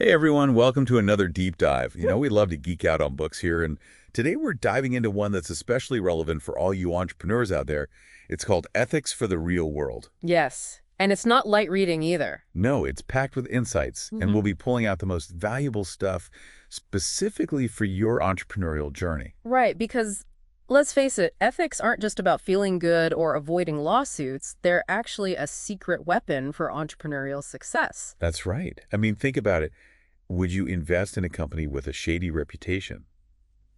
Hey everyone, welcome to another deep dive. We love to geek out on books here, and today we're diving into one that's especially relevant for all you entrepreneurs out there. It's called Ethics for the Real World. Yes, and it's not light reading either. No, it's packed with insights, and we'll be pulling out the most valuable stuff specifically for your entrepreneurial journey. Right, because let's face it, ethics aren't just about feeling good or avoiding lawsuits. They're actually a secret weapon for entrepreneurial success. That's right. Think about it. Would you invest in a company with a shady reputation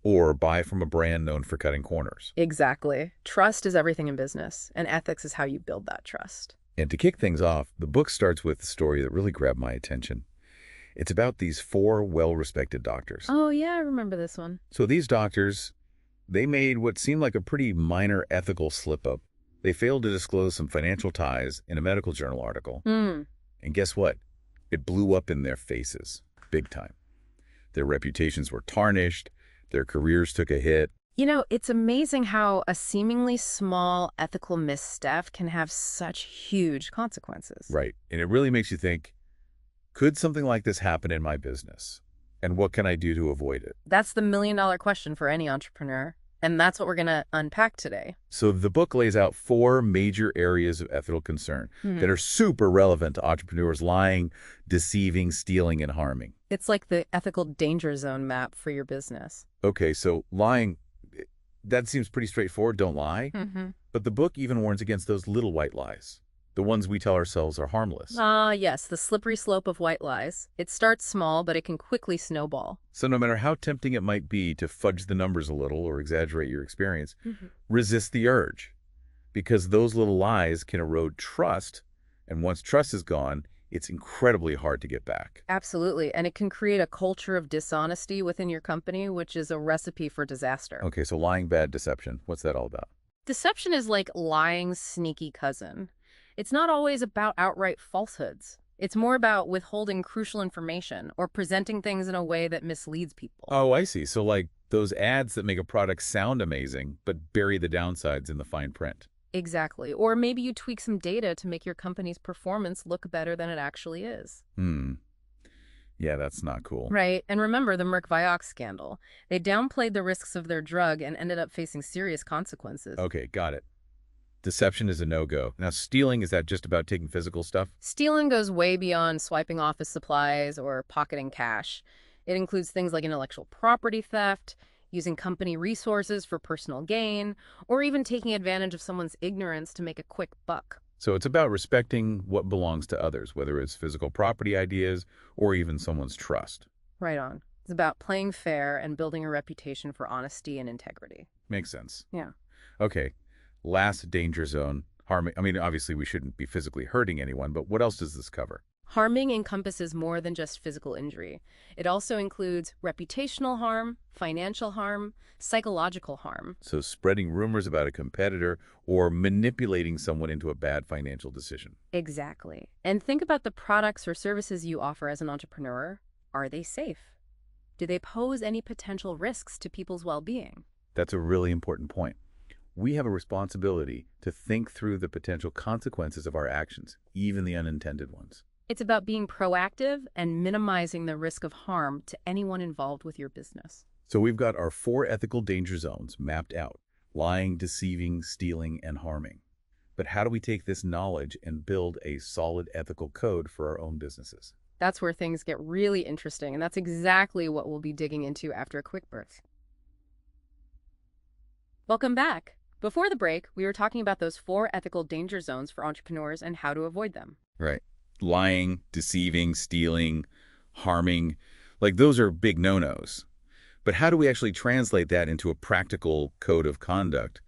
or buy from a brand known for cutting corners? Exactly. Trust is everything in business, and ethics is how you build that trust. And to kick things off, the book starts with a story that really grabbed my attention. It's about these four well-respected doctors. Oh, yeah, I remember this one. So these doctors, they made what seemed like a pretty minor ethical slip-up. They failed to disclose some financial ties in a medical journal article. And guess what? It blew up in their faces, big time. Their reputations were tarnished. Their careers took a hit. You know, it's amazing how a seemingly small ethical misstep can have such huge consequences. Right. And it really makes you think, could something like this happen in my business? And what can I do to avoid it? That's the million-dollar question for any entrepreneur, and that's what we're going to unpack today. So the book lays out four major areas of ethical concern that are super relevant to entrepreneurs: lying, deceiving, stealing, and harming. It's like the ethical danger zone map for your business. Okay, so lying, that seems pretty straightforward. Don't lie. But the book even warns against those little white lies, the ones we tell ourselves are harmless. Yes, the slippery slope of white lies. It starts small, but it can quickly snowball. So no matter how tempting it might be to fudge the numbers a little or exaggerate your experience, resist the urge, because those little lies can erode trust, and once trust is gone, it's incredibly hard to get back. Absolutely, and it can create a culture of dishonesty within your company, which is a recipe for disaster. Okay, so lying, bad, deception. What's that all about? Deception is like lying's sneaky cousin. It's not always about outright falsehoods. It's more about withholding crucial information or presenting things in a way that misleads people. Oh, I see. So like those ads that make a product sound amazing, but bury the downsides in the fine print. Exactly. Or maybe you tweak some data to make your company's performance look better than it actually is. Yeah, that's not cool. Right. And remember the Merck Vioxx scandal. They downplayed the risks of their drug and ended up facing serious consequences. Okay, got it. Deception is a no-go. Now, stealing, is that just about taking physical stuff? Stealing goes way beyond swiping office supplies or pocketing cash. It includes things like intellectual property theft, using company resources for personal gain, or even taking advantage of someone's ignorance to make a quick buck. So it's about respecting what belongs to others, whether it's physical property ideas or even someone's trust. Right on. It's about playing fair and building a reputation for honesty and integrity. Makes sense. Yeah. Okay, last danger zone, harming. Obviously we shouldn't be physically hurting anyone, but what else does this cover? Harming encompasses more than just physical injury. It also includes reputational harm, financial harm, psychological harm. So spreading rumors about a competitor or manipulating someone into a bad financial decision. Exactly. And think about the products or services you offer as an entrepreneur. Are they safe? Do they pose any potential risks to people's well-being? That's a really important point. We have a responsibility to think through the potential consequences of our actions, even the unintended ones. It's about being proactive and minimizing the risk of harm to anyone involved with your business. So we've got our four ethical danger zones mapped out: lying, deceiving, stealing, and harming. But how do we take this knowledge and build a solid ethical code for our own businesses? That's where things get really interesting, and that's exactly what we'll be digging into after a quick break. Welcome back. Before the break, we were talking about those four ethical danger zones for entrepreneurs and how to avoid them. Right. Lying, deceiving, stealing, harming, like those are big no-nos. But how do we actually translate that into a practical code of conduct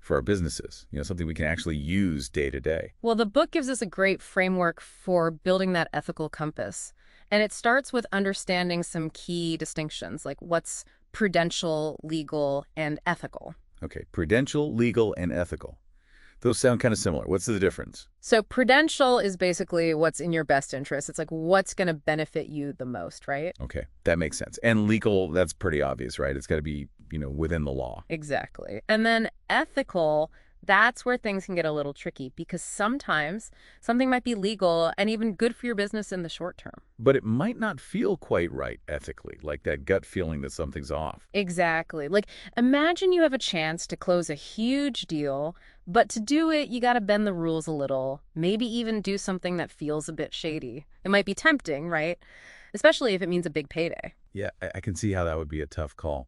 for our businesses? Something we can actually use day to day. Well, the book gives us a great framework for building that ethical compass. And it starts with understanding some key distinctions, like what's prudential, legal, and ethical. Okay, prudential, legal, and ethical. Those sound kind of similar. What's the difference? So prudential is basically what's in your best interest. It's like what's going to benefit you the most, right? Okay, that makes sense. And legal, that's pretty obvious, right? It's got to be, within the law. Exactly. And then ethical, That's where things can get a little tricky because sometimes something might be legal and even good for your business in the short term. But it might not feel quite right ethically, like that gut feeling that something's off. Exactly. Like, imagine you have a chance to close a huge deal, but to do it, you got to bend the rules a little, maybe even do something that feels a bit shady. It might be tempting, right? Especially if it means a big payday. Yeah, I can see how that would be a tough call.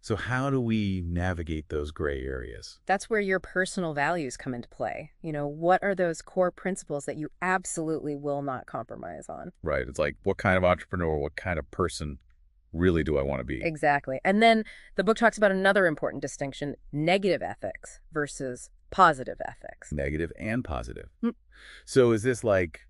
So how do we navigate those gray areas? That's where your personal values come into play. What are those core principles that you absolutely will not compromise on? Right. It's like, what kind of entrepreneur, what kind of person really do I want to be? Exactly. And then the book talks about another important distinction, negative ethics versus positive ethics. Negative and positive. Mm. So is this like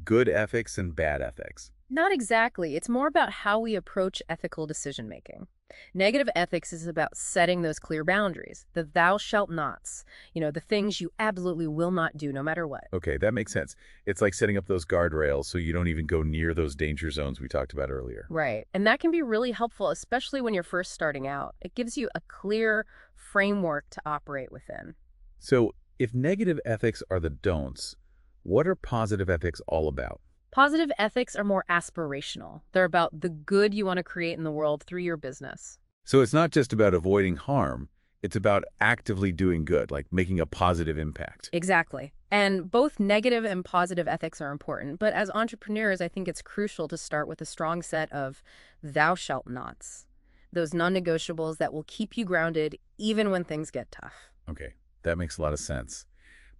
good ethics and bad ethics? Not exactly. It's more about how we approach ethical decision making. Negative ethics is about setting those clear boundaries, the thou shalt nots, the things you absolutely will not do no matter what. Okay, that makes sense. It's like setting up those guardrails so you don't even go near those danger zones we talked about earlier. Right. And that can be really helpful, especially when you're first starting out. It gives you a clear framework to operate within. So if negative ethics are the don'ts, what are positive ethics all about? Positive ethics are more aspirational. They're about the good you want to create in the world through your business. So it's not just about avoiding harm, it's about actively doing good, like making a positive impact. Exactly. And both negative and positive ethics are important, but as entrepreneurs, I think it's crucial to start with a strong set of thou shalt nots, those non-negotiables that will keep you grounded even when things get tough. Okay, that makes a lot of sense.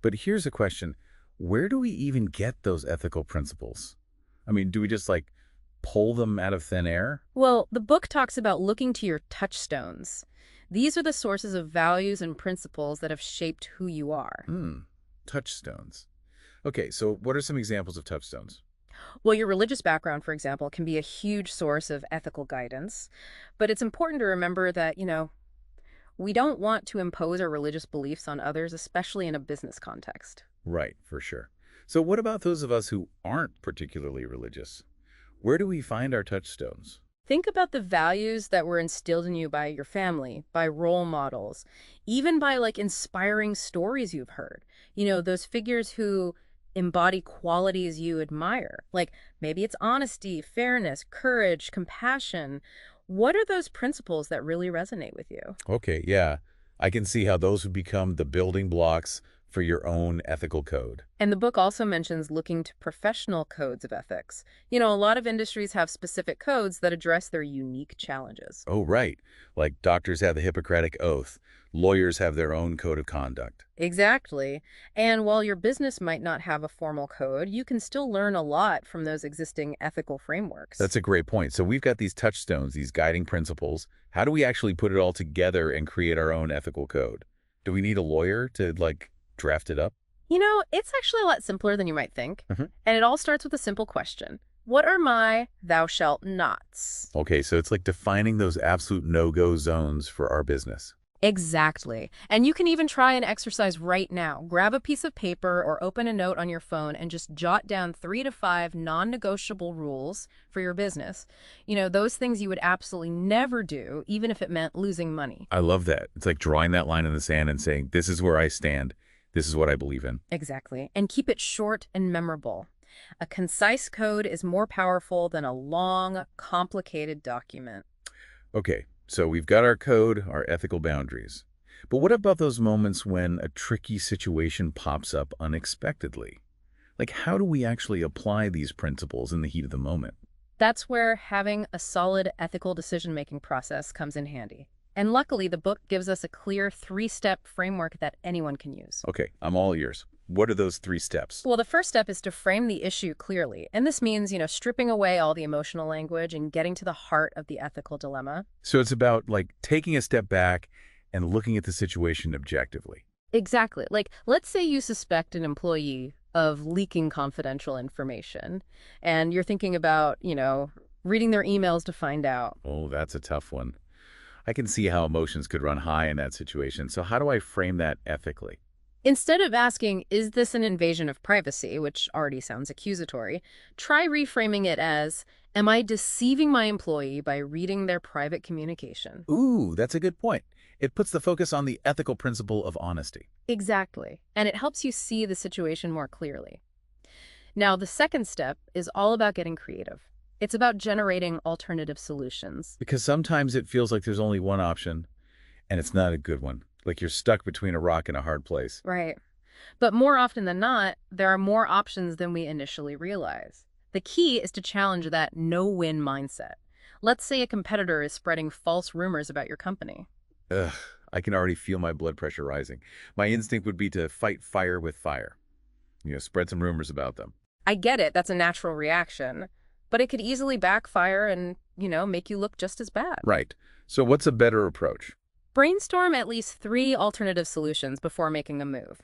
But here's a question. Where do we even get those ethical principles? I mean, do we just like pull them out of thin air? Well, the book talks about looking to your touchstones. These are the sources of values and principles that have shaped who you are. Touchstones. Okay, so what are some examples of touchstones? Well, your religious background, for example, can be a huge source of ethical guidance. But it's important to remember that, we don't want to impose our religious beliefs on others, especially in a business context. Right, for sure. So what about those of us who aren't particularly religious? Where do we find our touchstones? Think about the values that were instilled in you by your family, by role models, even by inspiring stories you've heard. Those figures who embody qualities you admire. Like maybe it's honesty, fairness, courage, compassion. What are those principles that really resonate with you? Okay, yeah. I can see how those would become the building blocks for your own ethical code. And the book also mentions looking to professional codes of ethics. A lot of industries have specific codes that address their unique challenges. Oh, right. Like doctors have the Hippocratic Oath. Lawyers have their own code of conduct. Exactly. And while your business might not have a formal code, you can still learn a lot from those existing ethical frameworks. That's a great point. So we've got these touchstones, these guiding principles. How do we actually put it all together and create our own ethical code? Do we need a lawyer to, draft it up? It's actually a lot simpler than you might think. Mm-hmm. And it all starts with a simple question. What are my thou shalt nots? Okay, so it's like defining those absolute no-go zones for our business. Exactly. And you can even try an exercise right now. Grab a piece of paper or open a note on your phone and just jot down 3 to 5 non-negotiable rules for your business. Those things you would absolutely never do, even if it meant losing money. I love that. It's like drawing that line in the sand and saying, this is where I stand. This is what I believe in. Exactly. And keep it short and memorable. A concise code is more powerful than a long, complicated document. Okay, so we've got our code, our ethical boundaries. But what about those moments when a tricky situation pops up unexpectedly? Like, how do we actually apply these principles in the heat of the moment? That's where having a solid ethical decision-making process comes in handy. And luckily, the book gives us a clear 3-step framework that anyone can use. Okay, I'm all ears. What are those 3 steps? Well, the first step is to frame the issue clearly. And this means, stripping away all the emotional language and getting to the heart of the ethical dilemma. So it's about, taking a step back and looking at the situation objectively. Exactly. Let's say you suspect an employee of leaking confidential information, and you're thinking about, reading their emails to find out. Oh, that's a tough one. I can see how emotions could run high in that situation. So how do I frame that ethically? Instead of asking, is this an invasion of privacy, which already sounds accusatory, try reframing it as, am I deceiving my employee by reading their private communication? Ooh, that's a good point. It puts the focus on the ethical principle of honesty. Exactly. And it helps you see the situation more clearly. Now, the second step is all about getting creative. It's about generating alternative solutions. Because sometimes it feels like there's only one option, and it's not a good one. Like you're stuck between a rock and a hard place. Right. But more often than not, there are more options than we initially realize. The key is to challenge that no-win mindset. Let's say a competitor is spreading false rumors about your company. Ugh, I can already feel my blood pressure rising. My instinct would be to fight fire with fire. Spread some rumors about them. I get it, that's a natural reaction. But it could easily backfire and, make you look just as bad. Right. So what's a better approach? Brainstorm at least 3 alternative solutions before making a move.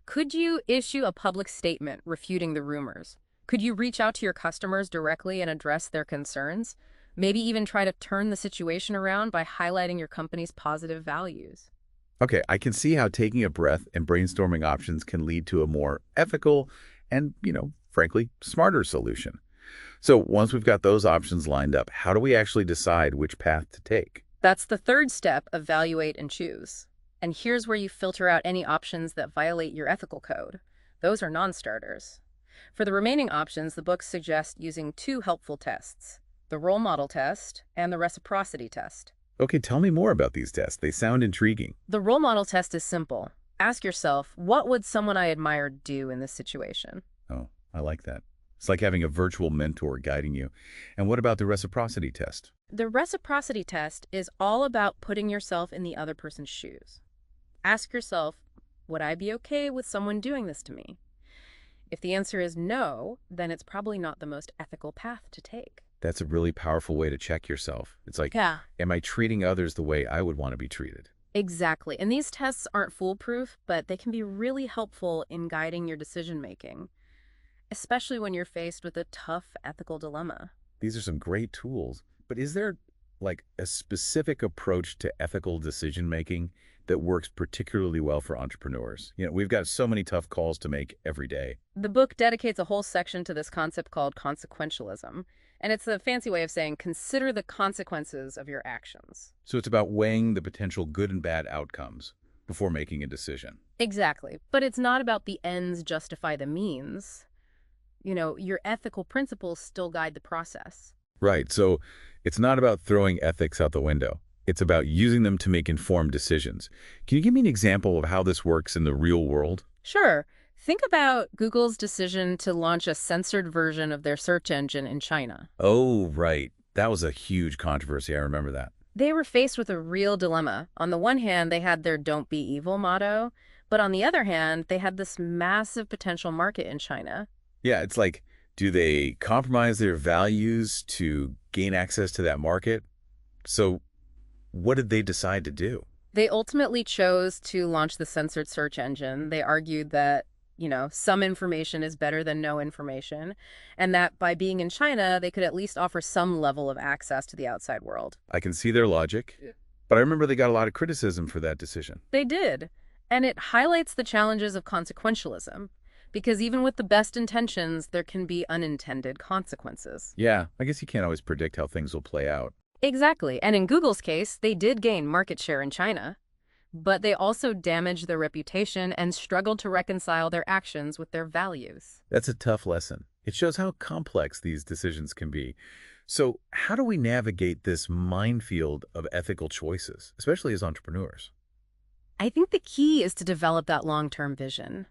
Could you issue a public statement refuting the rumors? Could you reach out to your customers directly and address their concerns? Maybe even try to turn the situation around by highlighting your company's positive values. Okay, I can see how taking a breath and brainstorming options can lead to a more ethical and, frankly, smarter solution. So once we've got those options lined up, how do we actually decide which path to take? That's the third step, evaluate and choose. And here's where you filter out any options that violate your ethical code. Those are non-starters. For the remaining options, the book suggests using 2 helpful tests, the role model test and the reciprocity test. Okay, tell me more about these tests. They sound intriguing. The role model test is simple. Ask yourself, what would someone I admire do in this situation? Oh, I like that. It's like having a virtual mentor guiding you. And what about the reciprocity test? The reciprocity test is all about putting yourself in the other person's shoes. Ask yourself, would I be okay with someone doing this to me? If the answer is no, then it's probably not the most ethical path to take. That's a really powerful way to check yourself. It's like, Yeah, am I treating others the way I would want to be treated? exactly. And these tests aren't foolproof, but they can be really helpful in guiding your decision-making, especially when you're faced with a tough ethical dilemma. These are some great tools. But is there like a specific approach to ethical decision-making that works particularly well for entrepreneurs? We've got so many tough calls to make every day. The book dedicates a whole section to this concept called consequentialism, and it's a fancy way of saying consider the consequences of your actions. So it's about weighing the potential good and bad outcomes before making a decision. Exactly. But it's not about the ends justify the means. Your ethical principles still guide the process. Right. So it's not about throwing ethics out the window. It's about using them to make informed decisions. Can you give me an example of how this works in the real world? Sure. Think about Google's decision to launch a censored version of their search engine in China. Oh, right. That was a huge controversy. I remember that. They were faced with a real dilemma. On the one hand, they had their "Don't be evil" motto, but on the other hand, they had this massive potential market in China. Yeah, it's like, do they compromise their values to gain access to that market? So what did they decide to do? They ultimately chose to launch the censored search engine. They argued that, some information is better than no information, and that by being in China, they could at least offer some level of access to the outside world. I can see their logic, but I remember they got a lot of criticism for that decision. They did, and it highlights the challenges of consequentialism, because even with the best intentions, there can be unintended consequences. Yeah, I guess you can't always predict how things will play out. Exactly, and in Google's case, they did gain market share in China, but they also damaged their reputation and struggled to reconcile their actions with their values. That's a tough lesson. It shows how complex these decisions can be. So how do we navigate this minefield of ethical choices, especially as entrepreneurs? I think the key is to develop that long-term vision.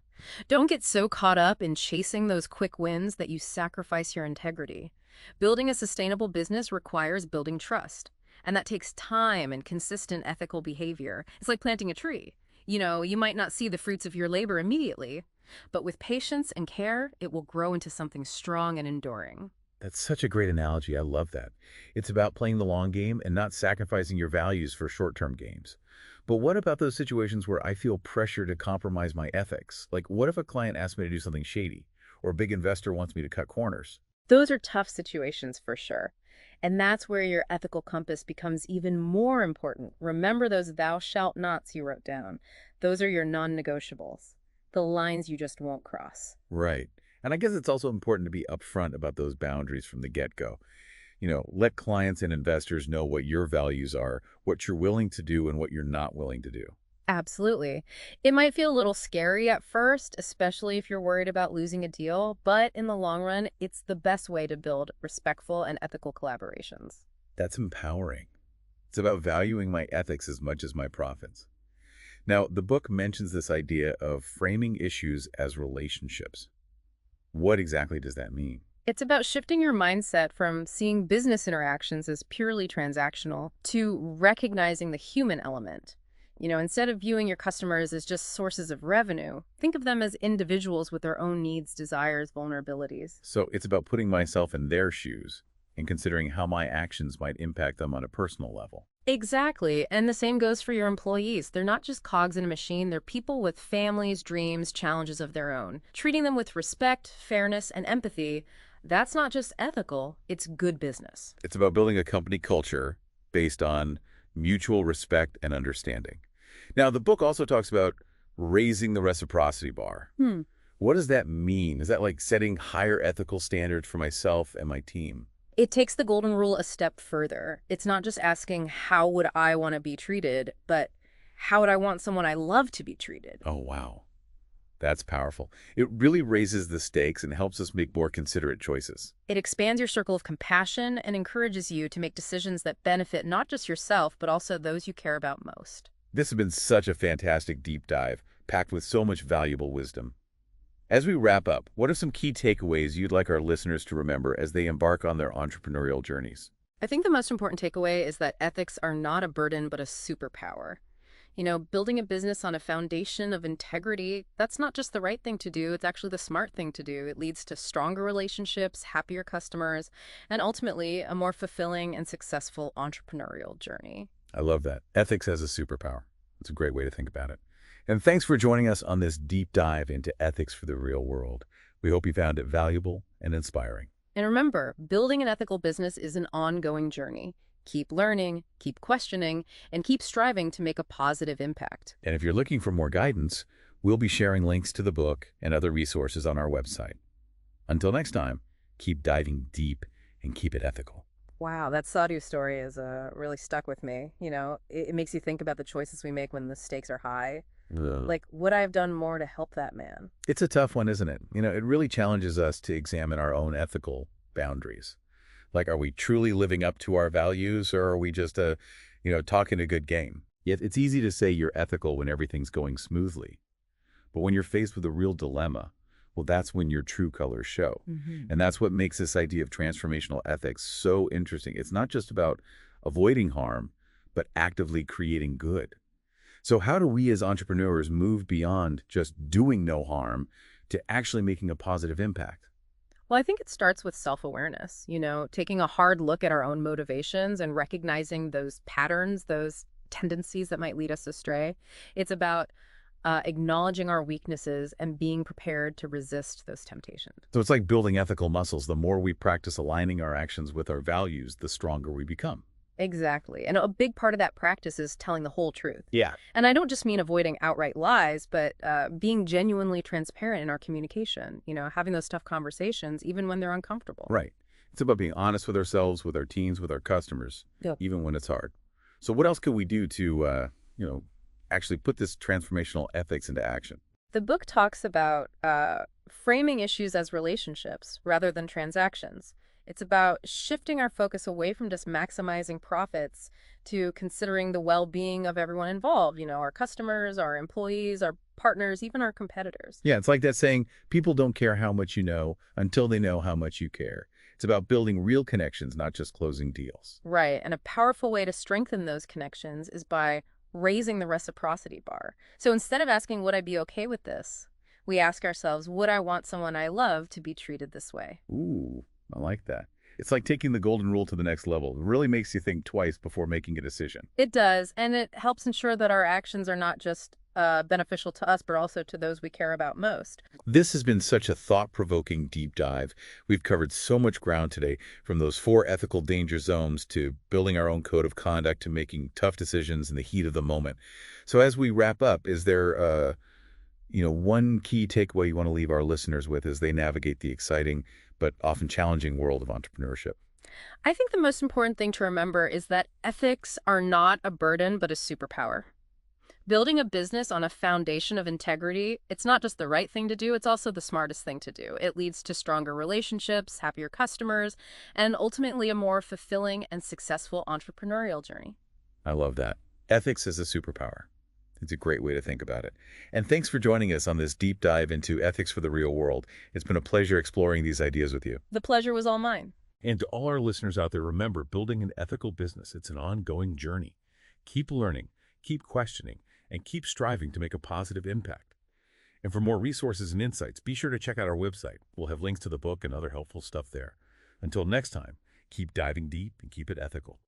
Don't get so caught up in chasing those quick wins that you sacrifice your integrity. Building a sustainable business requires building trust, and that takes time and consistent ethical behavior. It's like planting a tree. You might not see the fruits of your labor immediately, but with patience and care, it will grow into something strong and enduring. That's such a great analogy. I love that. It's about playing the long game and not sacrificing your values for short-term gains. But what about those situations where I feel pressure to compromise my ethics? Like, what if a client asks me to do something shady, or a big investor wants me to cut corners? Those are tough situations for sure. And that's where your ethical compass becomes even more important. Remember those thou shalt nots you wrote down. Those are your non-negotiables, the lines you just won't cross. Right. And I guess it's also important to be upfront about those boundaries from the get-go. Let clients and investors know what your values are, what you're willing to do, and what you're not willing to do. Absolutely. It might feel a little scary at first, especially if you're worried about losing a deal, but in the long run, it's the best way to build respectful and ethical collaborations. That's empowering. It's about valuing my ethics as much as my profits. Now, the book mentions this idea of framing issues as relationships. What exactly does that mean? It's about shifting your mindset from seeing business interactions as purely transactional to recognizing the human element. Instead of viewing your customers as just sources of revenue, think of them as individuals with their own needs, desires, vulnerabilities. So it's about putting myself in their shoes and considering how my actions might impact them on a personal level. Exactly. And the same goes for your employees. They're not just cogs in a machine, they're people with families, dreams, challenges of their own. Treating them with respect, fairness, and empathy, that's not just ethical, it's good business. It's about building a company culture based on mutual respect and understanding. Now, the book also talks about raising the reciprocity bar. What does that mean? Is that like setting higher ethical standards for myself and my team? It takes the golden rule a step further. It's not just asking, how would I want to be treated, but how would I want someone I love to be treated? Oh, wow. That's powerful. It really raises the stakes and helps us make more considerate choices. It expands your circle of compassion and encourages you to make decisions that benefit not just yourself, but also those you care about most. This has been such a fantastic deep dive, packed with so much valuable wisdom. As we wrap up, what are some key takeaways you'd like our listeners to remember as they embark on their entrepreneurial journeys? I think the most important takeaway is that ethics are not a burden, but a superpower. Building a business on a foundation of integrity, that's not just the right thing to do, it's actually the smart thing to do. It leads to stronger relationships, happier customers, and ultimately a more fulfilling and successful entrepreneurial journey. I love that. Ethics as a superpower. It's a great way to think about it. And thanks for joining us on this deep dive into ethics for the real world. We hope you found it valuable and inspiring. And remember, building an ethical business is an ongoing journey. Keep learning, keep questioning, and keep striving to make a positive impact. And if you're looking for more guidance, we'll be sharing links to the book and other resources on our website. Until next time, keep diving deep and keep it ethical. Wow, that Sadhu story is really stuck with me. It makes you think about the choices we make when the stakes are high. Ugh. Like, would I have done more to help that man? It's a tough one, isn't it? It really challenges us to examine our own ethical boundaries. Like, are we truly living up to our values, or are we just, talking a good game? Yet it's easy to say you're ethical when everything's going smoothly. But when you're faced with a real dilemma, well, that's when your true colors show. And that's what makes this idea of transformational ethics so interesting. It's not just about avoiding harm, but actively creating good. So how do we as entrepreneurs move beyond just doing no harm to actually making a positive impact? Well, I think it starts with self-awareness, taking a hard look at our own motivations and recognizing those patterns, those tendencies that might lead us astray. It's about acknowledging our weaknesses and being prepared to resist those temptations. So it's like building ethical muscles. The more we practice aligning our actions with our values, the stronger we become. Exactly. And a big part of that practice is telling the whole truth. Yeah. And I don't just mean avoiding outright lies, but being genuinely transparent in our communication, having those tough conversations, even when they're uncomfortable. Right. It's about being honest with ourselves, with our teams, with our customers, even when it's hard. So what else could we do to, actually put this transformational ethics into action? The book talks about framing issues as relationships rather than transactions. It's about shifting our focus away from just maximizing profits to considering the well-being of everyone involved, our customers, our employees, our partners, even our competitors. Yeah, it's like that saying, people don't care how much you know until they know how much you care. It's about building real connections, not just closing deals. Right, and a powerful way to strengthen those connections is by raising the reciprocity bar. So instead of asking, would I be okay with this? We ask ourselves, would I want someone I love to be treated this way? Ooh, I like that. It's like taking the golden rule to the next level. It really makes you think twice before making a decision. It does, and it helps ensure that our actions are not just beneficial to us, but also to those we care about most. This has been such a thought-provoking deep dive. We've covered so much ground today, from those 4 ethical danger zones to building our own code of conduct to making tough decisions in the heat of the moment. So as we wrap up, is there, one key takeaway you want to leave our listeners with as they navigate the exciting but often challenging world of entrepreneurship? I think the most important thing to remember is that ethics are not a burden, but a superpower. Building a business on a foundation of integrity, it's not just the right thing to do, it's also the smartest thing to do. It leads to stronger relationships, happier customers, and ultimately a more fulfilling and successful entrepreneurial journey. I love that. Ethics is a superpower. It's a great way to think about it. And thanks for joining us on this deep dive into ethics for the real world. It's been a pleasure exploring these ideas with you. The pleasure was all mine. And to all our listeners out there, remember, building an ethical business, it's an ongoing journey. Keep learning, keep questioning, and keep striving to make a positive impact. And for more resources and insights, be sure to check out our website. We'll have links to the book and other helpful stuff there. Until next time, keep diving deep and keep it ethical.